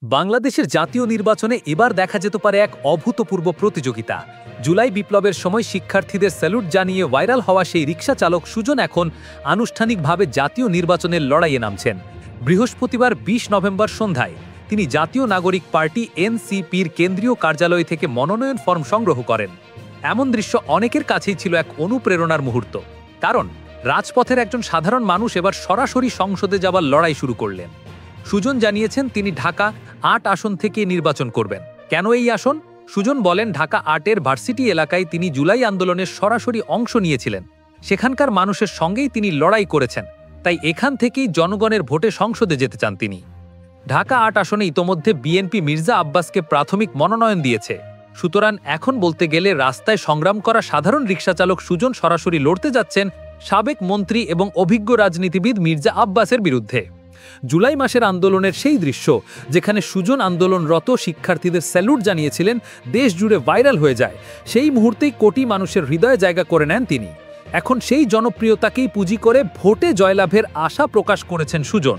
বাংলাদেশের জাতীয় নির্বাচনে এবার দেখা যেতে পারে এক অভূতপূর্ব প্রতিযোগিতা। জুলাই বিপ্লবের সময় শিক্ষার্থীদের স্যালুট জানিয়ে ভাইরাল হওয়া সেই রিকশা চালক সুজন এখন আনুষ্ঠানিকভাবে জাতীয় নির্বাচনের লড়াইয়ে নামছেন। বৃহস্পতিবার ২০ নভেম্বর সন্ধ্যায় তিনি জাতীয় নাগরিক পার্টি এনসিপির কেন্দ্রীয় কার্যালয় থেকে মনোনয়ন ফর্ম সংগ্রহ করেন। এমন দৃশ্য অনেকের কাছেই ছিল এক অনুপ্রেরণার মুহূর্ত, কারণ রাজপথের একজন সাধারণ মানুষ এবার সরাসরি সংসদে যাবার লড়াই শুরু করলেন। সুজন জানিয়েছেন তিনি ঢাকা ৮ আসন থেকে নির্বাচন করবেন। কেন এই আসন? সুজন বলেন, ঢাকা ৮-এর ভার্সিটি এলাকায় তিনি জুলাই আন্দোলনের সরাসরি অংশ নিয়েছিলেন, সেখানকার মানুষের সঙ্গেই তিনি লড়াই করেছেন, তাই এখান থেকেই জনগণের ভোটে সংসদে যেতে চান তিনি। ঢাকা ৮ আসনে ইতোমধ্যে বিএনপি মির্জা আব্বাসকে প্রাথমিক মনোনয়ন দিয়েছে, সুতরাং এখন বলতে গেলে রাস্তায় সংগ্রাম করা সাধারণ রিকশাচালক সুজন সরাসরি লড়তে যাচ্ছেন সাবেক মন্ত্রী এবং অভিজ্ঞ রাজনীতিবিদ মির্জা আব্বাসের বিরুদ্ধে। জুলাই মাসের আন্দোলনের সেই দৃশ্য, যেখানে সুজন আন্দোলনরত শিক্ষার্থীদের স্যালুট জানিয়েছিলেন, দেশ জুড়ে ভাইরাল হয়ে যায়। সেই মুহূর্তেই কোটি মানুষের হৃদয়ে জায়গা করে নেন তিনি। এখন সেই জনপ্রিয়তাকেই পুঁজি করে ভোটে জয়লাভের আশা প্রকাশ করেছেন সুজন।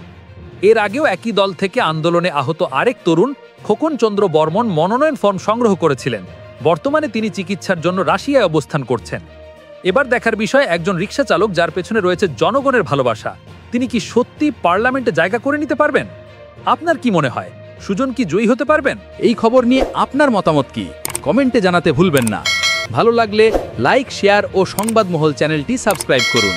এর আগেও একই দল থেকে আন্দোলনে আহত আরেক তরুণ খোকন চন্দ্র বর্মন মনোনয়ন ফর্ম সংগ্রহ করেছিলেন। বর্তমানে তিনি চিকিৎসার জন্য রাশিয়ায় অবস্থান করছেন। এবার দেখার বিষয়, একজন রিকশা চালক যার পেছনে রয়েছে জনগণের ভালোবাসা, তিনি কি সত্যি পার্লামেন্টে জায়গা করে নিতে পারবেন? আপনার কি মনে হয়, সুজন কি জয়ী হতে পারবেন? এই খবর নিয়ে আপনার মতামত কি কমেন্টে জানাতে ভুলবেন না। ভালো লাগলে লাইক, শেয়ার ও সংবাদমহল চ্যানেলটি সাবস্ক্রাইব করুন।